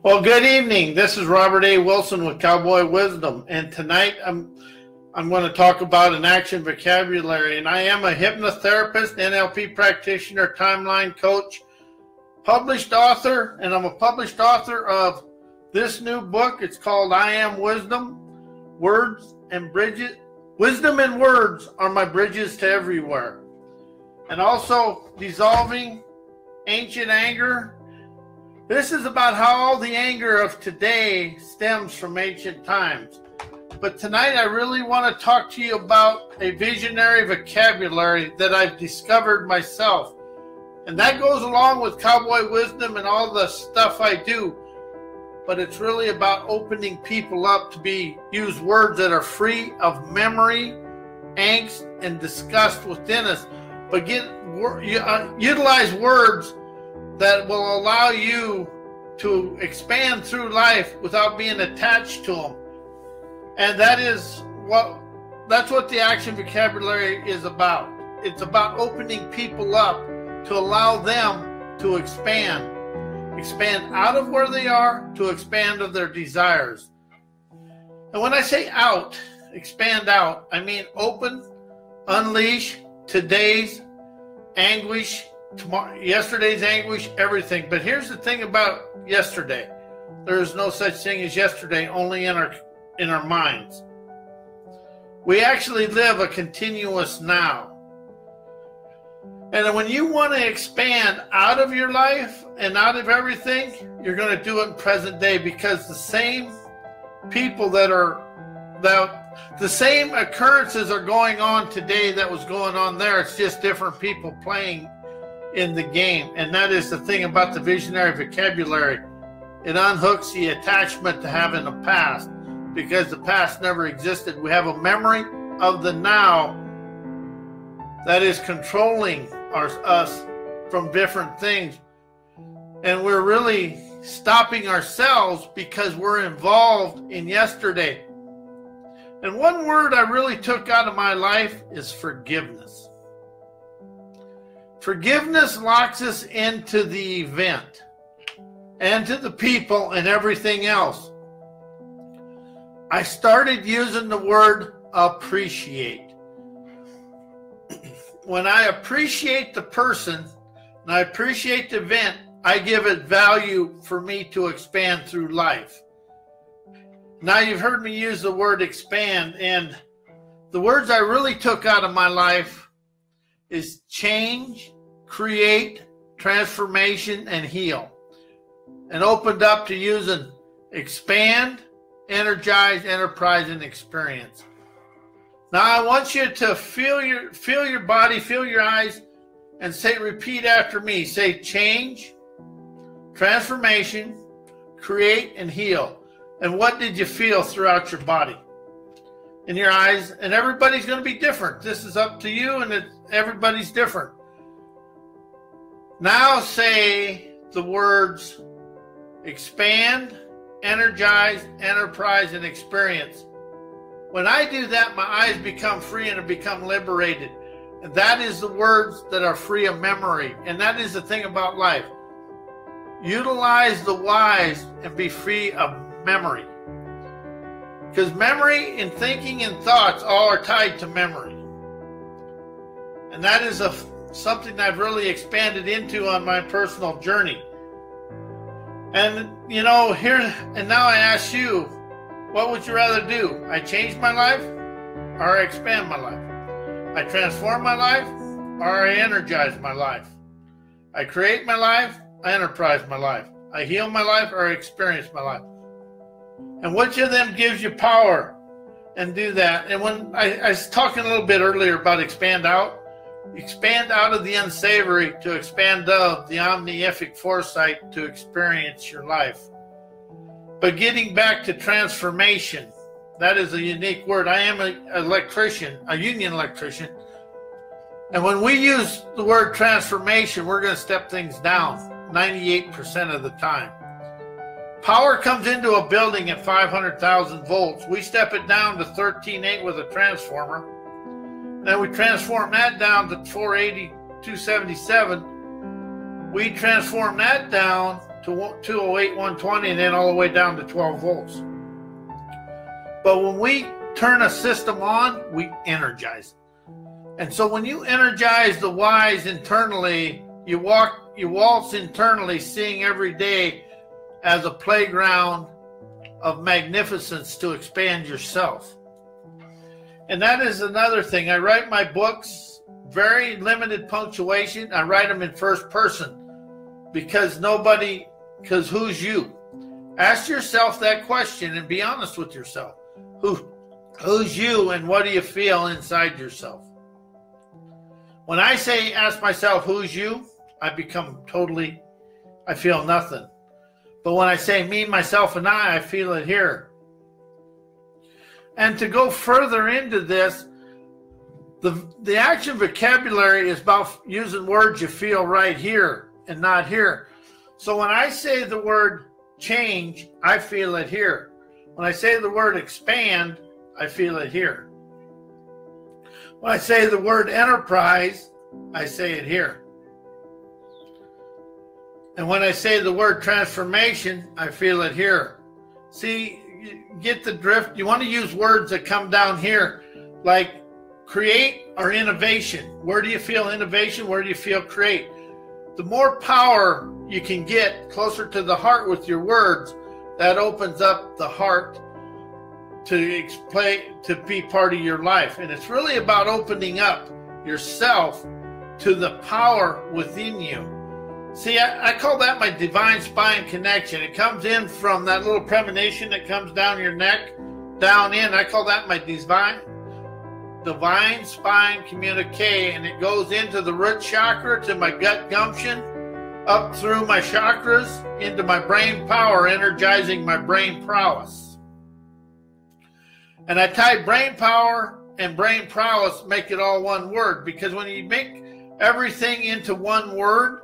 Well, good evening. This is Robert A. Wilson with Cowboy Wisdom, and tonight I'm going to talk about an action vocabulary. And I am a hypnotherapist, NLP practitioner, timeline coach, published author, and I'm a published author of this new book. It's called I Am Wisdom, Words and Bridges. Wisdom and words are my bridges to everywhere. And also Dissolving Ancient Anger. This is about how all the anger of today stems from ancient times. But tonight I really want to talk to you about a visionary vocabulary that I've discovered myself. And that goes along with Cowboy Wisdom and all the stuff I do. But it's really about opening people up to use words that are free of memory, angst, and disgust within us. But utilize words that will allow you to expand through life without being attached to them. And that's what the action vocabulary is about. It's about opening people up to allow them to expand out of where they are, to expand of their desires. And when I say out, expand out, I mean open, unleash today's anguish, yesterday's anguish, everything. But here's the thing about yesterday. There is no such thing as yesterday, only in our minds. We actually live a continuous now. And when you want to expand out of your life and out of everything, you're going to do it in present day, because the same people the same occurrences are going on today that was going on there. It's just different people playing in the game. And that is the thing about the visionary vocabulary. It unhooks the attachment to having a past, because the past never existed. We have a memory of the now that is controlling us from different things. And we're really stopping ourselves because we're involved in yesterday. And one word I really took out of my life is forgiveness. Forgiveness locks us into the event and to the people and everything else. I started using the word appreciate. When I appreciate the person and I appreciate the event, I give it value for me to expand through life. Now you've heard me use the word expand, and the words I really took out of my life is change, create, transformation, and heal. And opened up to using expand, energize, enterprise, and experience. Now I want you to feel your body, feel your eyes, and repeat after me. Say change, transformation, create, and heal. And what did you feel throughout your body? In your eyes, and everybody's going to be different. This is up to you, and everybody's different. Now say the words expand, energize, enterprise, and experience. When I do that, my eyes become free and become liberated. And that is the words that are free of memory. And that is the thing about life. Utilize the wise and be free of memory. Because memory and thinking and thoughts all are tied to memory. And that is something I've really expanded into on my personal journey. And now I ask you, what would you rather do? I change my life or I expand my life? I transform my life or I energize my life? I create my life, I enterprise my life. I heal my life or I experience my life. And which of them gives you power? And do that. And when I was talking a little bit earlier about expand out of the unsavory to expand of the omnific foresight to experience your life. But getting back to transformation, that is a unique word. I am an electrician, a union electrician. And when we use the word transformation, we're going to step things down 98% of the time. Power comes into a building at 500,000 volts. We step it down to 13.8 with a transformer. Then we transform that down to 480, 277. We transform that down to 208, 120, and then all the way down to 12 volts. But when we turn a system on, we energize. And so when you energize the whys internally, you waltz internally, seeing every day as a playground of magnificence to expand yourself. And that is another thing. I write my books, very limited punctuation. I write them in first person because who's you? Ask yourself that question and be honest with yourself. Who's you and what do you feel inside yourself? When I say, ask myself, who's you? I feel nothing. But when I say me, myself, and I feel it here. And to go further into this, the action vocabulary is about using words you feel right here and not here. So when I say the word change, I feel it here. When I say the word expand, I feel it here. When I say the word enterprise, I say it here. And when I say the word transformation, I feel it here. See, you get the drift. You want to use words that come down here, like create or innovation. Where do you feel innovation? Where do you feel create? The more power you can get closer to the heart with your words, that opens up the heart to be part of your life. And it's really about opening up yourself to the power within you. See, I call that my divine spine connection. It comes in from that little premonition that comes down your neck, down in. I call that my divine spine communique, and it goes into the root chakra, to my gut gumption, up through my chakras, into my brain power, energizing my brain prowess. And I tie brain power and brain prowess, make it all one word, because when you make everything into one word,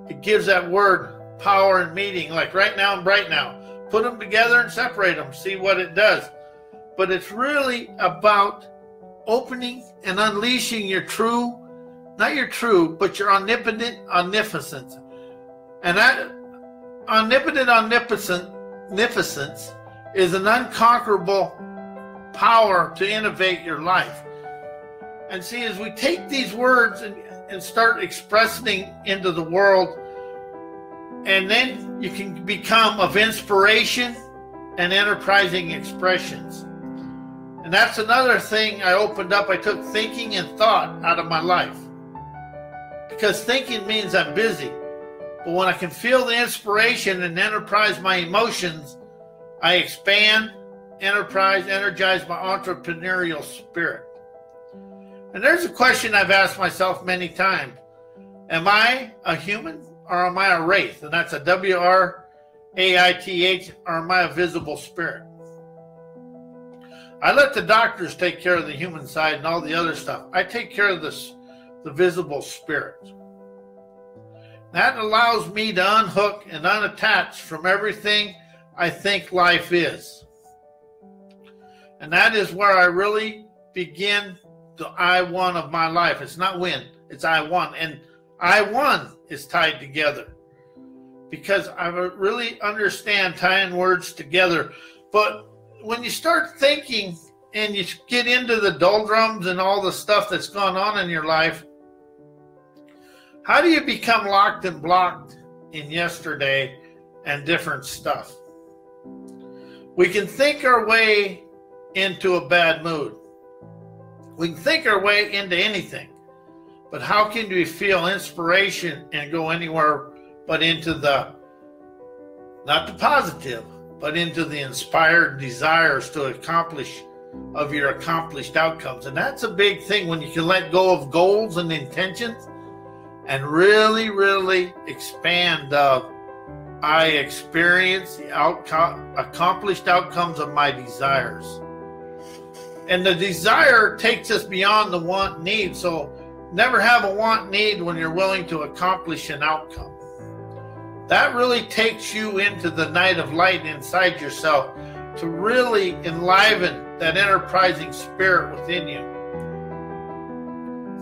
it gives that word power and meaning. Like right now and bright now. Put them together and separate them. See what it does. But it's really about opening and unleashing your true, not your true, but your omnipotent omnipotence. And that omnipotent omnipotence is an unconquerable power to innovate your life. And see, as we take these words and start expressing into the world, and then you can become of inspiration and enterprising expressions. And that's another thing I opened up. I took thinking and thought out of my life, because thinking means I'm busy. But when I can feel the inspiration and enterprise my emotions, I expand, energize my entrepreneurial spirit. And there's a question I've asked myself many times. Am I a human or am I a wraith? And that's a W-R-A-I-T-H, or am I a visible spirit? I let the doctors take care of the human side and all the other stuff. I take care of the visible spirit. That allows me to unhook and unattach from everything I think life is. And that is where I really begin the I want of my life. It's not win, it's I want. And I want is tied together, because I really understand tying words together. But when you start thinking and you get into the doldrums and all the stuff that's gone on in your life, how do you become locked and blocked in yesterday and different stuff? We can think our way into a bad mood. We can think our way into anything, but how can we feel inspiration and go anywhere but into the, not the positive, but into the inspired desires to accomplish of your accomplished outcomes? And that's a big thing, when you can let go of goals and intentions and really, really expand I experience the accomplished outcomes of my desires. And the desire takes us beyond the want need. So never have a want need when you're willing to accomplish an outcome. That really takes you into the night of light inside yourself to really enliven that enterprising spirit within you.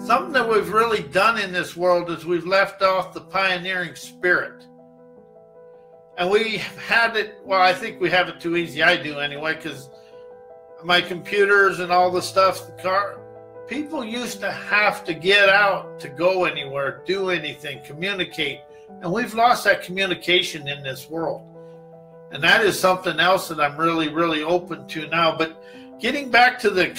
Something that we've really done in this world is we've left off the pioneering spirit. And we had it, well, I think we have it too easy. I do anyway, because my computers and all the stuff, the car, people used to have to get out to go anywhere, do anything, communicate. And we've lost that communication in this world. And that is something else that I'm really, really open to now. But getting back to the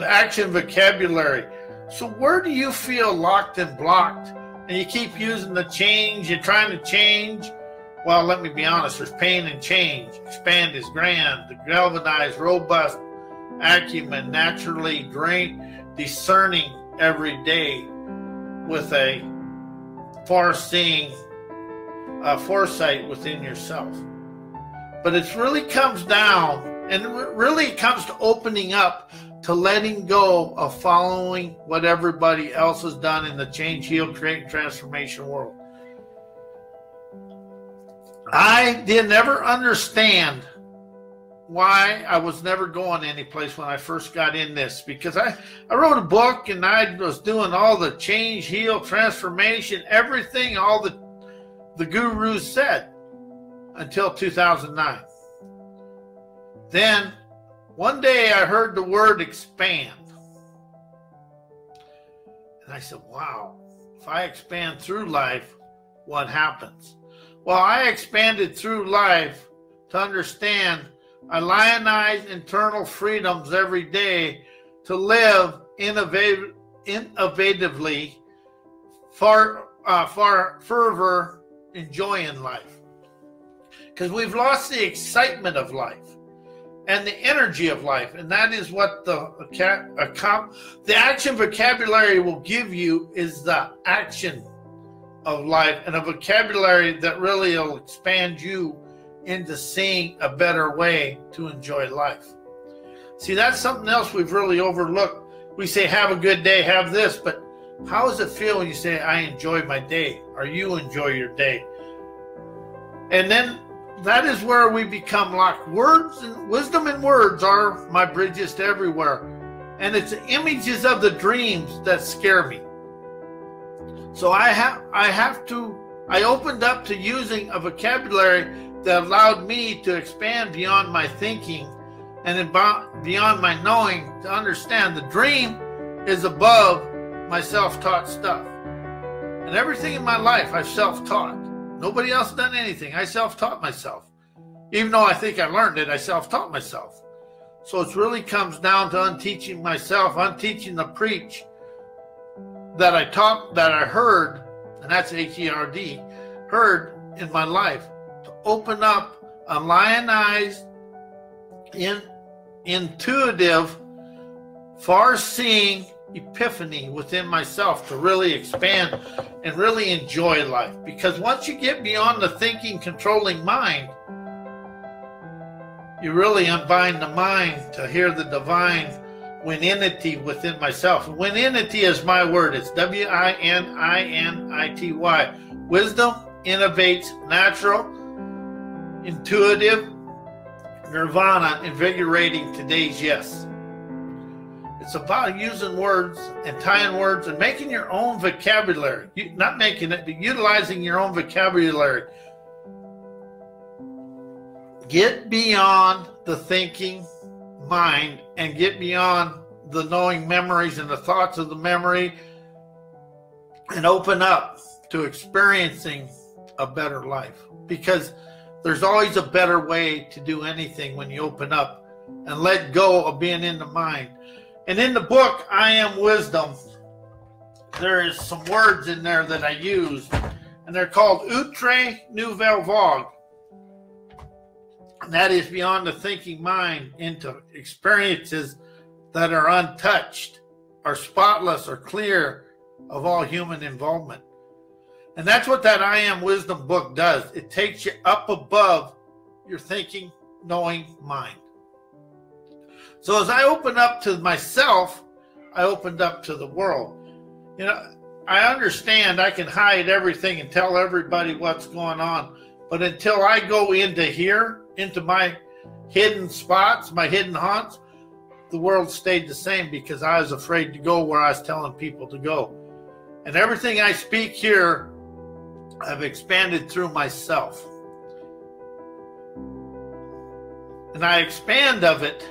action vocabulary. So where do you feel locked and blocked? And you keep using the change, you're trying to change. Well, let me be honest, there's pain in change. Expand is grand, the galvanized, robust, acumen, naturally discerning every day with a far-seeing foresight within yourself. But it really comes down, and it really comes to opening up, to letting go of following what everybody else has done in the change, heal, create, and transformation world. I did never understand why I was never going any place when I first got in this, because I wrote a book and I was doing all the change, heal, transformation, everything, all the gurus said until 2009. Then one day I heard the word expand. And I said, wow, if I expand through life, what happens? Well, I expanded through life to understand I lionize internal freedoms every day to live innovatively, fervor, enjoying life. Because we've lost the excitement of life and the energy of life, and that is what the action vocabulary will give you, is the action of life, and a vocabulary that really will expand you into seeing a better way to enjoy life. See, that's something else we've really overlooked. We say, have a good day, have this, but how does it feel when you say, I enjoy my day, or you enjoy your day? And then that is where we become locked. Words and wisdom and words are my bridges to everywhere. And it's images of the dreams that scare me. So I opened up to using a vocabulary that allowed me to expand beyond my thinking and beyond my knowing, to understand the dream is above my self-taught stuff. And everything in my life I've self-taught. Nobody else done anything. I self-taught myself. Even though I think I learned it, I self-taught myself. So it really comes down to unteaching myself, unteaching the preach that I heard, and that's H-E-R-D, heard in my life, to open up a lionized, intuitive, far-seeing epiphany within myself to really expand and really enjoy life. Because once you get beyond the thinking, controlling mind, you really unbind the mind to hear the divine wininity within myself. Wininity is my word. It's W-I-N-I-N-I-T-Y. Wisdom innovates, natural, intuitive, nirvana, invigorating today's yes. It's about using words and tying words and making your own vocabulary. Not making it, but utilizing your own vocabulary. Get beyond the thinking mind and get beyond the knowing memories and the thoughts of the memory, and open up to experiencing a better life. Because there's always a better way to do anything when you open up and let go of being in the mind. And in the book, I Am Wisdom, there is some words in there that I use, and they're called outre nouvelle vogue. And that is beyond the thinking mind into experiences that are untouched, or spotless, or clear of all human involvement. And that's what that I Am Wisdom book does. It takes you up above your thinking, knowing mind. So as I open up to myself, I opened up to the world. You know, I understand I can hide everything and tell everybody what's going on. But until I go into here, into my hidden spots, my hidden haunts, the world stayed the same because I was afraid to go where I was telling people to go. And everything I speak here I've expanded through myself. And I expand of it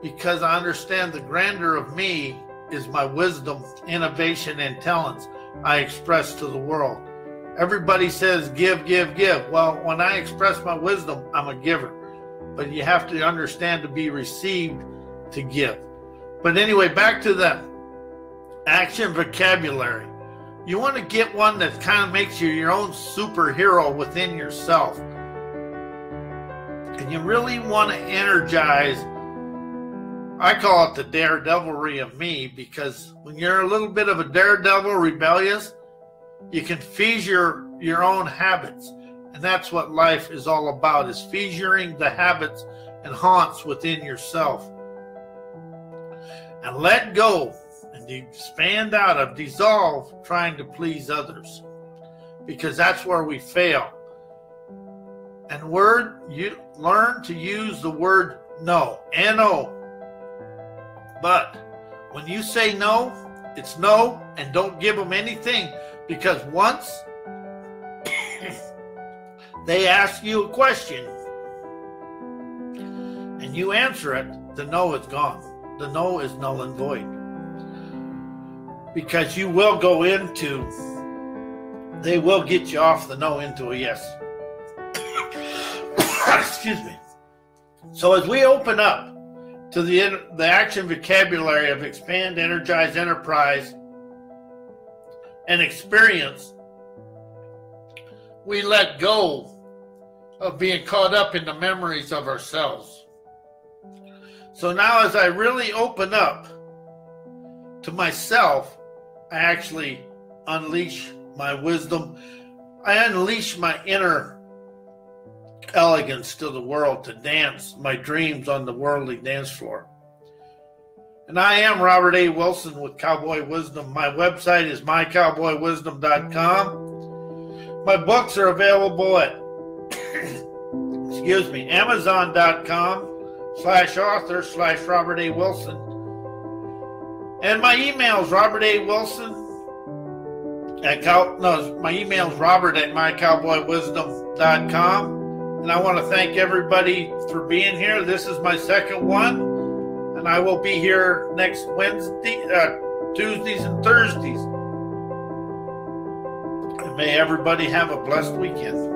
because I understand the grandeur of me is my wisdom, innovation, and talents I express to the world. Everybody says give, give, give. Well, when I express my wisdom, I'm a giver. But you have to understand to be received to give. But anyway, back to the action vocabulary. You want to get one that kind of makes you your own superhero within yourself. And you really want to energize, I call it the daredevilry of me, because when you're a little bit of a daredevil, rebellious, you can feature your own habits. And that's what life is all about, is featuring the habits and haunts within yourself. And let go and expand out of, dissolve trying to please others. Because that's where we fail. And you learn to use the word no, N-O. But when you say no, it's no, and don't give them anything. Because once they ask you a question and you answer it, the no is gone. The no is null and void. Because you will go into, they will get you off the no into a yes. Excuse me. So as we open up to the action vocabulary of expand, energize, enterprise, and experience, we let go of being caught up in the memories of ourselves. So now as I really open up to myself, I actually unleash my wisdom. I unleash my inner elegance to the world to dance my dreams on the worldly dance floor. And I am Robert A. Wilson with Cowboy Wisdom. My website is mycowboywisdom.com. My books are available at Amazon.com/author/Robert A. Wilson. And my email is Robert A. Wilson my email is Robert@mycowboywisdom.com. And I want to thank everybody for being here. This is my second one. And I will be here next Tuesdays and Thursdays. And may everybody have a blessed weekend.